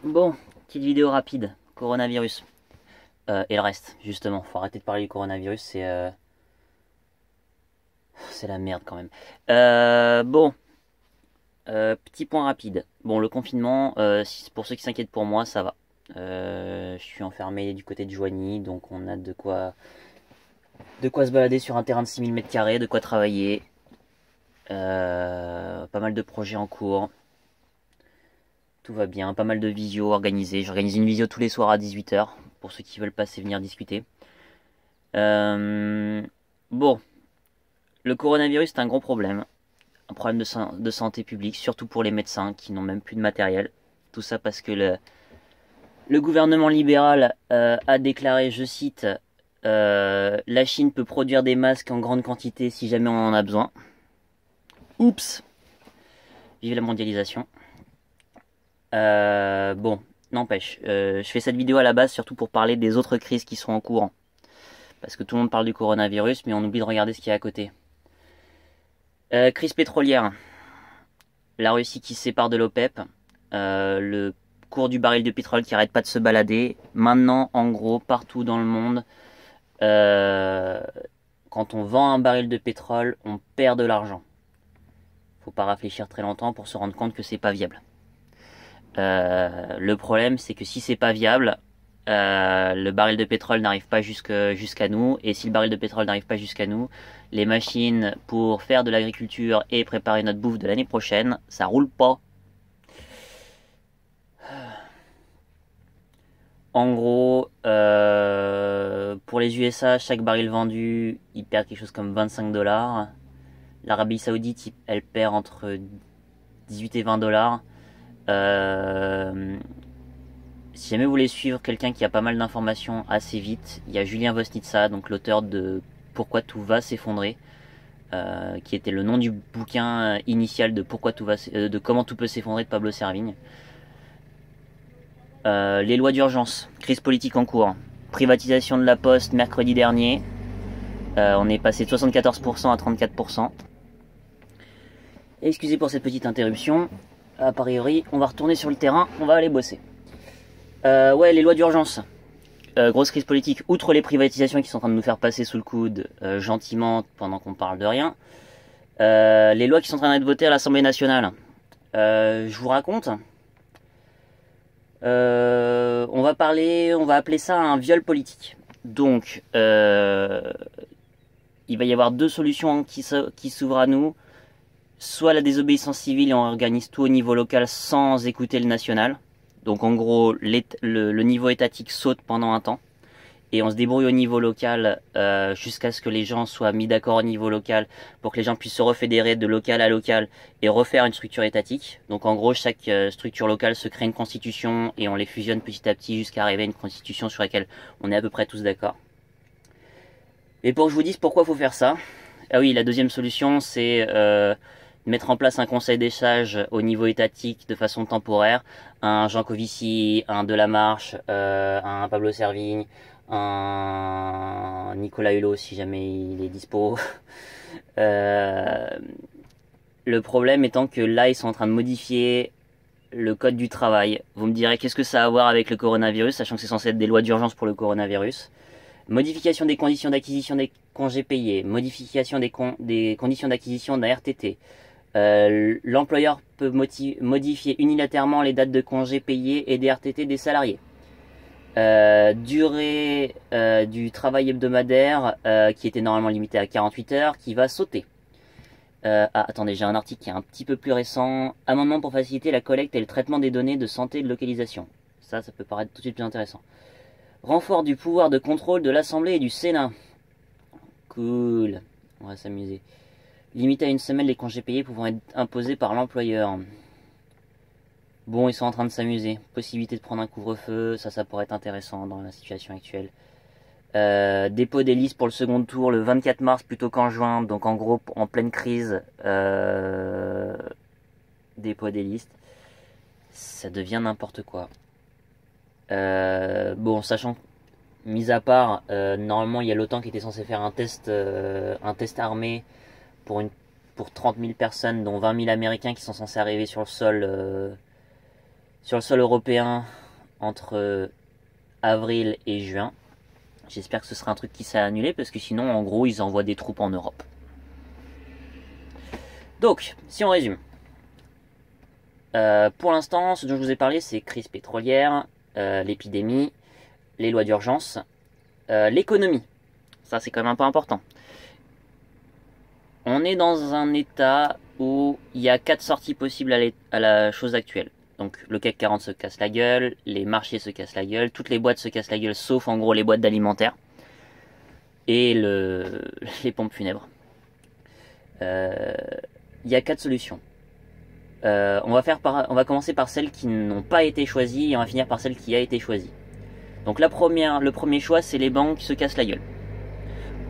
Bon, petite vidéo rapide, coronavirus. Et le reste, justement, faut arrêter de parler du coronavirus, c'est la merde quand même. Bon, petit point rapide. Bon, le confinement, pour ceux qui s'inquiètent pour moi, ça va. Je suis enfermé du côté de Joigny, donc on a de quoi se balader sur un terrain de 6 000 m², de quoi travailler. Pas mal de projets en cours. Tout va bien, pas mal de visios organisées. J'organise une visio tous les soirs à 18 h pour ceux qui veulent passer venir discuter. Euh, bon, le coronavirus c'est un gros problème. Un problème de santé publique, surtout pour les médecins qui n'ont même plus de matériel. Tout ça parce que le gouvernement libéral a déclaré, je cite, la Chine peut produire des masques en grande quantité si jamais on en a besoin. Oups. Vive la mondialisation. Bon, n'empêche, je fais cette vidéo à la base surtout pour parler des autres crises qui sont en cours. Parce que tout le monde parle du coronavirus, mais on oublie de regarder ce qu'il y a à côté. Crise pétrolière. La Russie qui se sépare de l'OPEP. Le cours du baril de pétrole qui arrête pas de se balader. Maintenant, en gros, partout dans le monde, quand on vend un baril de pétrole, on perd de l'argent. Faut pas réfléchir très longtemps pour se rendre compte que c'est pas viable. Le problème, c'est que si c'est pas viable, le baril de pétrole n'arrive pas jusqu'à nous, et si le baril de pétrole n'arrive pas jusqu'à nous, les machines pour faire de l'agriculture et préparer notre bouffe de l'année prochaine, ça roule pas. En gros, pour les USA, chaque baril vendu, ils perdent quelque chose comme 25 $. L'Arabie Saoudite, elle perd entre 18 et 20 $. Si jamais vous voulez suivre quelqu'un qui a pas mal d'informations assez vite, il y a Julien Vosnitsa, donc l'auteur de Pourquoi tout va s'effondrer, qui était le nom du bouquin initial de de Comment tout peut s'effondrer de Pablo Servigne. Les lois d'urgence, crise politique en cours, privatisation de la Poste mercredi dernier, on est passé de 74% à 34%. Et excusez pour cette petite interruption, a priori on va retourner sur le terrain, on va aller bosser. Ouais, les lois d'urgence. Grosse crise politique, outre les privatisations qui sont en train de nous faire passer sous le coude gentiment pendant qu'on parle de rien. Les lois qui sont en train d'être votées à l'Assemblée nationale. Je vous raconte. On va appeler ça un viol politique. Donc, il va y avoir deux solutions qui s'ouvrent à nous. Soit la désobéissance civile et on organise tout au niveau local sans écouter le national. Donc en gros, le niveau étatique saute pendant un temps. Et on se débrouille au niveau local jusqu'à ce que les gens soient mis d'accord au niveau local pour que les gens puissent se refédérer de local à local et refaire une structure étatique. Donc en gros, chaque structure locale se crée une constitution et on les fusionne petit à petit jusqu'à arriver à une constitution sur laquelle on est à peu près tous d'accord. Et pour que je vous dise pourquoi il faut faire ça, ah oui, la deuxième solution, c'est mettre en place un conseil des sages au niveau étatique de façon temporaire, un Jean Covici, un Delamarche, un Pablo Servigne, un Nicolas Hulot si jamais il est dispo. Le problème étant que là ils sont en train de modifier le code du travail. Vous me direz qu'est-ce que ça a à voir avec le coronavirus, sachant que c'est censé être des lois d'urgence pour le coronavirus. Modification des conditions d'acquisition des congés payés, modification des conditions d'acquisition d'un RTT. L'employeur peut modifier unilatéralement les dates de congés payés et des RTT des salariés. Durée du travail hebdomadaire qui était normalement limitée à 48 heures qui va sauter. Attendez, j'ai un article qui est un petit peu plus récent. Amendement pour faciliter la collecte et le traitement des données de santé et de localisation. Ça peut paraître tout de suite plus intéressant. Renfort du pouvoir de contrôle de l'Assemblée et du Sénat. Cool, on va s'amuser. Limité à une semaine les congés payés pouvant être imposés par l'employeur. Bon, ils sont en train de s'amuser. Possibilité de prendre un couvre-feu, ça pourrait être intéressant dans la situation actuelle. Dépôt des listes pour le second tour le 24 mars plutôt qu'en juin, donc en gros en pleine crise. Dépôt des listes. Ça devient n'importe quoi. Bon, sachant, mis à part, normalement il y a l'OTAN qui était censé faire un test armé pour 30 000 personnes, dont 20 000 Américains qui sont censés arriver sur le sol sur le sol européen entre avril et juin. J'espère que ce sera un truc qui s'est annulé parce que sinon, en gros, ils envoient des troupes en Europe. Donc, si on résume. Pour l'instant, ce dont je vous ai parlé, c'est crise pétrolière, l'épidémie, les lois d'urgence, l'économie. Ça, c'est quand même un peu important. On est dans un état où il y a 4 sorties possibles à la chose actuelle. Donc le CAC 40 se casse la gueule, les marchés se cassent la gueule, toutes les boîtes se cassent la gueule, sauf en gros les boîtes d'alimentaire et les pompes funèbres. Il y a 4 solutions. On va commencer par celles qui n'ont pas été choisies et on va finir par celle qui a été choisie. Donc le premier choix, c'est les banques qui se cassent la gueule.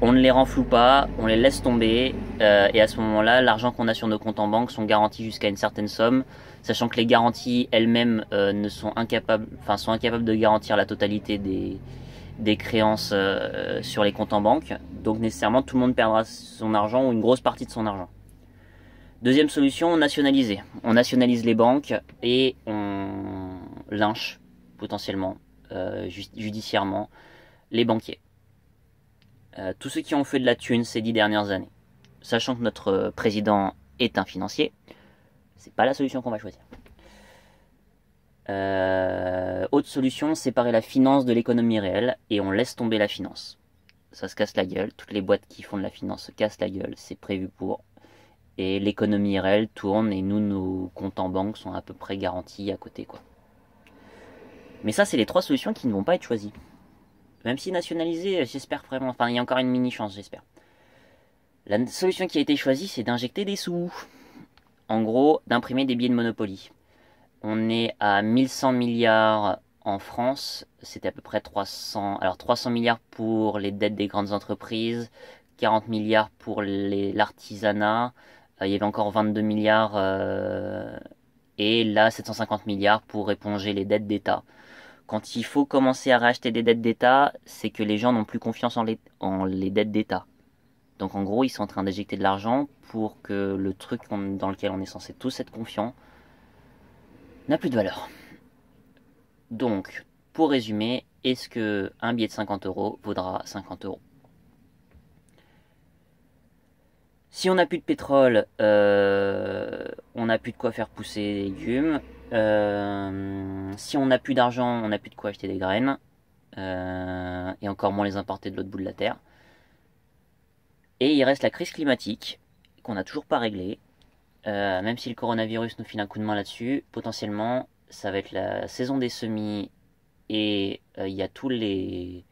On ne les renfloue pas, on les laisse tomber, et à ce moment-là, l'argent qu'on a sur nos comptes en banque sont garantis jusqu'à une certaine somme, sachant que les garanties elles-mêmes sont incapables de garantir la totalité des créances sur les comptes en banque. Donc nécessairement, tout le monde perdra son argent ou une grosse partie de son argent. Deuxième solution, nationaliser. On nationalise les banques et on lynche potentiellement, judiciairement, les banquiers. Tous ceux qui ont fait de la thune ces 10 dernières années, sachant que notre président est un financier, c'est pas la solution qu'on va choisir. Autre solution, séparer la finance de l'économie réelle et on laisse tomber la finance. Ça se casse la gueule, toutes les boîtes qui font de la finance se cassent la gueule, c'est prévu pour. Et l'économie réelle tourne et nous, nos comptes en banque sont à peu près garantis à côté, quoi. Mais ça, c'est les 3 solutions qui ne vont pas être choisies. Même si nationalisé, j'espère vraiment. Enfin, il y a encore une mini chance, j'espère. La solution qui a été choisie, c'est d'injecter des sous. En gros, d'imprimer des billets de Monopoly. On est à 1100 milliards en France. C'était à peu près 300. Alors 300 milliards pour les dettes des grandes entreprises, 40 milliards pour l'artisanat. Il y avait encore 22 milliards. Et là, 750 milliards pour éponger les dettes d'État. Quand il faut commencer à racheter des dettes d'État, c'est que les gens n'ont plus confiance en les dettes d'État. Donc en gros, ils sont en train d'injecter de l'argent pour que le truc dans lequel on est censé tous être confiants n'a plus de valeur. Donc, pour résumer, est-ce que un billet de 50 € vaudra 50 €? Si on n'a plus de pétrole, on n'a plus de quoi faire pousser des légumes. Si on n'a plus d'argent, on n'a plus de quoi acheter des graines. Et encore moins les importer de l'autre bout de la terre. Et il reste la crise climatique, qu'on n'a toujours pas réglée. Même si le coronavirus nous file un coup de main là-dessus, potentiellement, ça va être la saison des semis. Et il y a tous les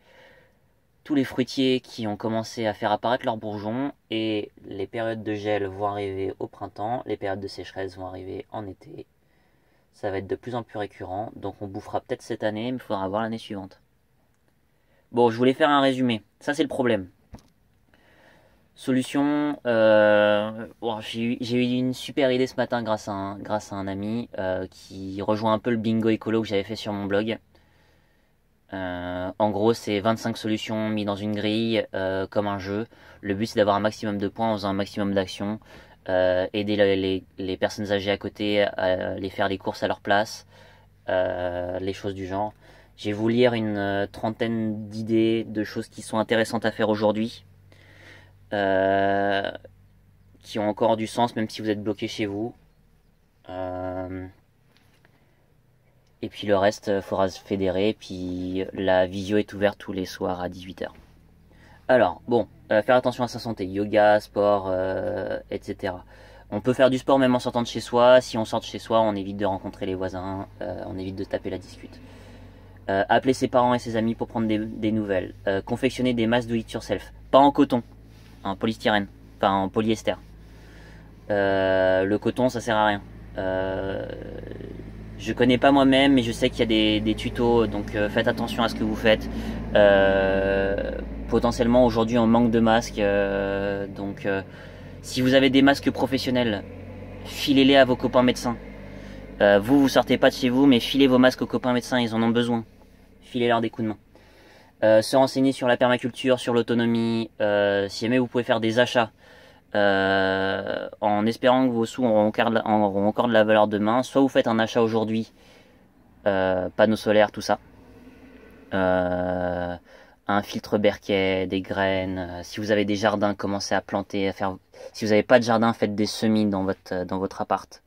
fruitiers qui ont commencé à faire apparaître leurs bourgeons. Et les périodes de gel vont arriver au printemps, les périodes de sécheresse vont arriver en été. Ça va être de plus en plus récurrent, donc on bouffera peut-être cette année, mais il faudra voir l'année suivante. Bon, je voulais faire un résumé. Ça, c'est le problème. Solution, j'ai eu une super idée ce matin grâce à un ami qui rejoint un peu le bingo écolo que j'avais fait sur mon blog. En gros, c'est 25 solutions mises dans une grille comme un jeu. Le but, c'est d'avoir un maximum de points en faisant un maximum d'actions. Aider les personnes âgées à côté à les faire les courses à leur place, les choses du genre. Je vais vous lire une trentaine d'idées de choses qui sont intéressantes à faire aujourd'hui, qui ont encore du sens même si vous êtes bloqué chez vous. Et puis le reste, faudra se fédérer. Puis la visio est ouverte tous les soirs à 18 h. Alors, bon, faire attention à sa santé, yoga, sport, etc. On peut faire du sport même en sortant de chez soi. Si on sort de chez soi, on évite de rencontrer les voisins, on évite de taper la discute. Appeler ses parents et ses amis pour prendre des nouvelles. Confectionner des masques do it yourself. Pas en coton, en polystyrène, enfin en polyester. Le coton, ça sert à rien. Je connais pas moi-même, mais je sais qu'il y a des tutos, donc faites attention à ce que vous faites. Potentiellement aujourd'hui on manque de masques, donc si vous avez des masques professionnels, filez-les à vos copains médecins. Vous sortez pas de chez vous, mais filez vos masques aux copains médecins, ils en ont besoin. Filez-leur des coups de main. Se renseigner sur la permaculture, sur l'autonomie, si jamais vous pouvez faire des achats, en espérant que vos sous auront encore de la valeur demain. Soit vous faites un achat aujourd'hui panneaux solaires, tout ça. Un filtre Berquet, des graines. Si vous avez des jardins, commencez à planter, à faire. Si vous n'avez pas de jardin, faites des semis dans votre appart.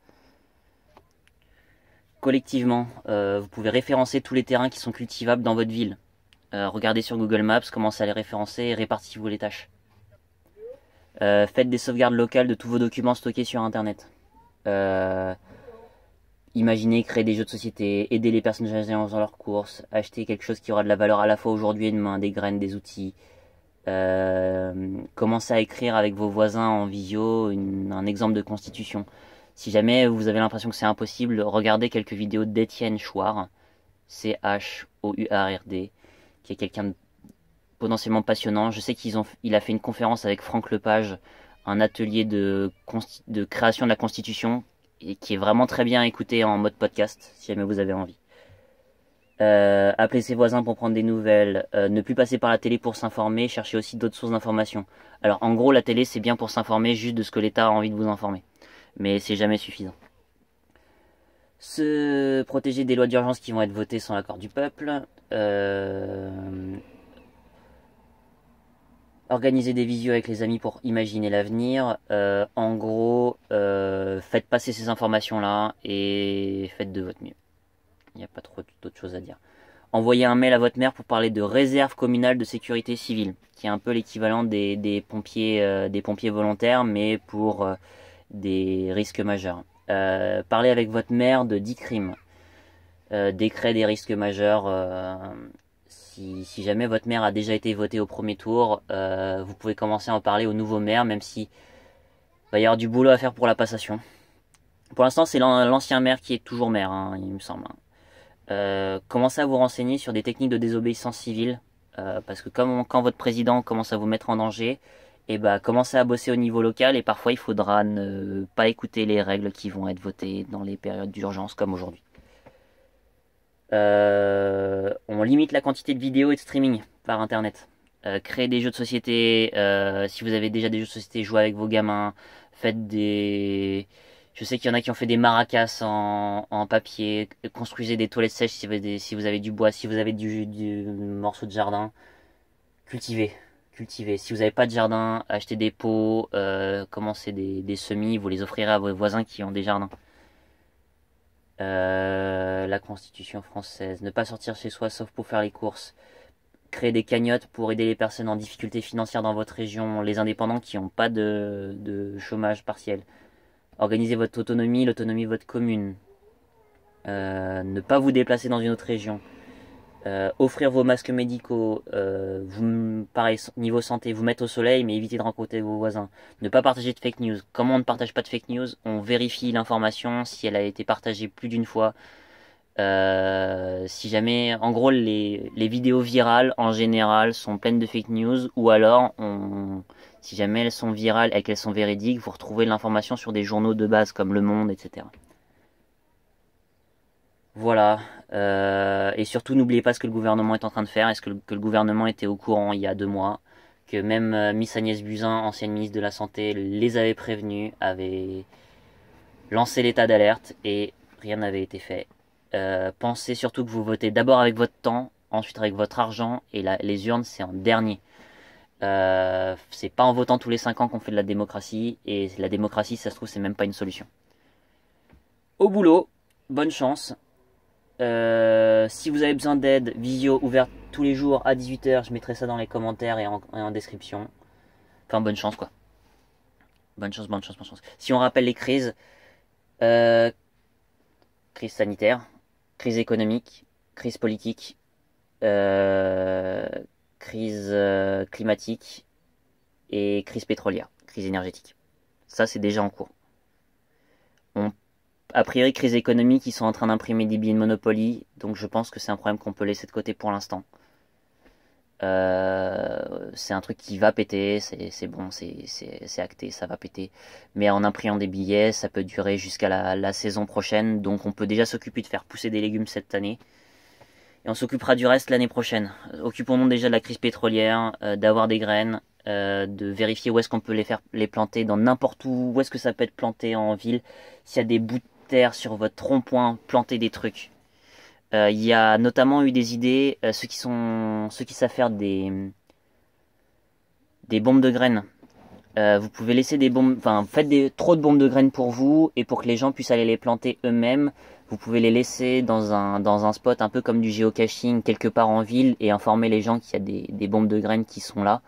Collectivement, vous pouvez référencer tous les terrains qui sont cultivables dans votre ville. Regardez sur Google Maps, commencez à les référencer et répartissez-vous les tâches. Faites des sauvegardes locales de tous vos documents stockés sur Internet. Imaginez créer des jeux de société, aider les personnes âgées dans leurs courses, acheter quelque chose qui aura de la valeur à la fois aujourd'hui et demain, des graines, des outils. Commencez à écrire avec vos voisins en visio un exemple de constitution. Si jamais vous avez l'impression que c'est impossible, regardez quelques vidéos d'Étienne Chouard, Chouard, qui est quelqu'un de potentiellement passionnant. Je sais qu'il a fait une conférence avec Franck Lepage, un atelier de création de la Constitution, et qui est vraiment très bien écouté en mode podcast, si jamais vous avez envie. Appelez ses voisins pour prendre des nouvelles, ne plus passer par la télé pour s'informer, chercher aussi d'autres sources d'informations. Alors en gros, la télé c'est bien pour s'informer juste de ce que l'État a envie de vous informer, mais c'est jamais suffisant. Se protéger des lois d'urgence qui vont être votées sans l'accord du peuple. Organiser des visios avec les amis pour imaginer l'avenir. En gros, faites passer ces informations-là et faites de votre mieux. Il n'y a pas trop d'autres choses à dire. Envoyez un mail à votre maire pour parler de réserve communale de sécurité civile, qui est un peu l'équivalent des pompiers volontaires, mais pour des risques majeurs. Parlez avec votre maire de 10 crimes. Décret des risques majeurs. Si jamais votre maire a déjà été voté au premier tour, vous pouvez commencer à en parler au nouveau maire, même si va y avoir du boulot à faire pour la passation. Pour l'instant, c'est l'ancien maire qui est toujours maire, hein, il me semble. Commencez à vous renseigner sur des techniques de désobéissance civile, parce que quand votre président commence à vous mettre en danger, et commencez à bosser au niveau local, et parfois il faudra ne pas écouter les règles qui vont être votées dans les périodes d'urgence comme aujourd'hui. On limite la quantité de vidéos et de streaming par internet. Créez des jeux de société. Si vous avez déjà des jeux de société, jouez avec vos gamins. Faites des. Je sais qu'il y en a qui ont fait des maracas en papier. Construisez des toilettes sèches si vous avez du bois, si vous avez du morceau de jardin. Cultivez. Cultivez. Si vous n'avez pas de jardin, achetez des pots. Commencez des semis. Vous les offrirez à vos voisins qui ont des jardins. La Constitution française. Ne pas sortir chez soi sauf pour faire les courses. Créer des cagnottes pour aider les personnes en difficulté financière dans votre région, les indépendants qui n'ont pas de chômage partiel. Organisez votre autonomie, l'autonomie de votre commune. Ne pas vous déplacer dans une autre région. Offrir vos masques médicaux. Pareil, niveau santé, vous mettre au soleil, mais évitez de rencontrer vos voisins. Ne pas partager de fake news. Comment on ne partage pas de fake news? On vérifie l'information si elle a été partagée plus d'une fois. Si jamais, en gros, les vidéos virales en général sont pleines de fake news, ou alors, si jamais elles sont virales et qu'elles sont véridiques, vous retrouvez l'information sur des journaux de base comme Le Monde, etc. Voilà. Et surtout, n'oubliez pas ce que le gouvernement est en train de faire. Est-ce que le gouvernement était au courant il y a 2 mois, que même Miss Agnès Buzyn, ancienne ministre de la Santé, les avait prévenus, avait lancé l'état d'alerte et rien n'avait été fait. Pensez surtout que vous votez d'abord avec votre temps, ensuite avec votre argent, et les urnes c'est en dernier. C'est pas en votant tous les 5 ans qu'on fait de la démocratie, et la démocratie, ça se trouve, c'est même pas une solution. Au boulot, bonne chance. Si vous avez besoin d'aide, visio ouverte tous les jours à 18h, je mettrai ça dans les commentaires et en description. Enfin, bonne chance quoi. Bonne chance, bonne chance, bonne chance. Si on rappelle les crises, crise sanitaire, crise économique, crise politique, crise climatique et crise pétrolière, crise énergétique. Ça, c'est déjà en cours. A priori, crise économique, ils sont en train d'imprimer des billets de Monopoly, donc je pense que c'est un problème qu'on peut laisser de côté pour l'instant. C'est un truc qui va péter, c'est bon, c'est acté, ça va péter. Mais en imprimant des billets, ça peut durer jusqu'à la saison prochaine, donc on peut déjà s'occuper de faire pousser des légumes cette année. Et on s'occupera du reste l'année prochaine. Occupons-nous déjà de la crise pétrolière, d'avoir des graines, de vérifier où est-ce qu'on peut les planter, dans n'importe où est-ce que ça peut être planté en ville. S'il y a des bouts de terre sur votre rond-point, plantez des trucs. Il y a notamment eu des idées, ceux qui savent faire des bombes de graines. Vous pouvez laisser des bombes, enfin faites trop de bombes de graines pour vous et pour que les gens puissent aller les planter eux-mêmes. Vous pouvez les laisser dans un spot un peu comme du géocaching quelque part en ville et informer les gens qu'il y a des bombes de graines qui sont là.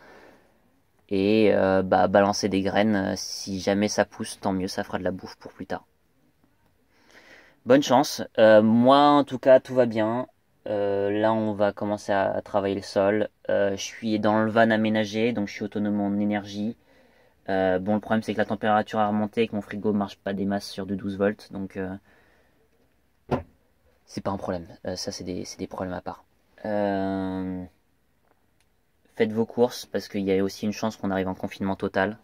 Et balancer des graines, si jamais ça pousse, tant mieux, ça fera de la bouffe pour plus tard. Bonne chance. Moi, en tout cas, tout va bien. Là, on va commencer à travailler le sol. Je suis dans le van aménagé, donc je suis autonome en énergie. Bon, le problème, c'est que la température a remonté et que mon frigo marche pas des masses sur du 12 volts, donc c'est pas un problème. Ça, c'est des problèmes à part. Faites vos courses, parce qu'il y a aussi une chance qu'on arrive en confinement total.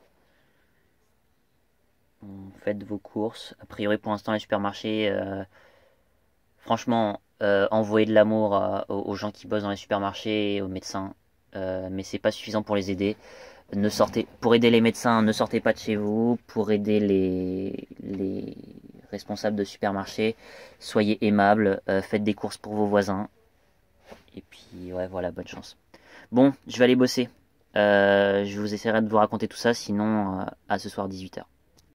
Faites vos courses. A priori, pour l'instant, les supermarchés, franchement, envoyez de l'amour aux gens qui bossent dans les supermarchés et aux médecins, mais c'est pas suffisant pour les aider. Pour aider les médecins, ne sortez pas de chez vous. Pour aider les responsables de supermarchés, soyez aimables, faites des courses pour vos voisins. Et puis, ouais, voilà, bonne chance. Bon, je vais aller bosser. Je vous essaierai de vous raconter tout ça, sinon, à ce soir 18h.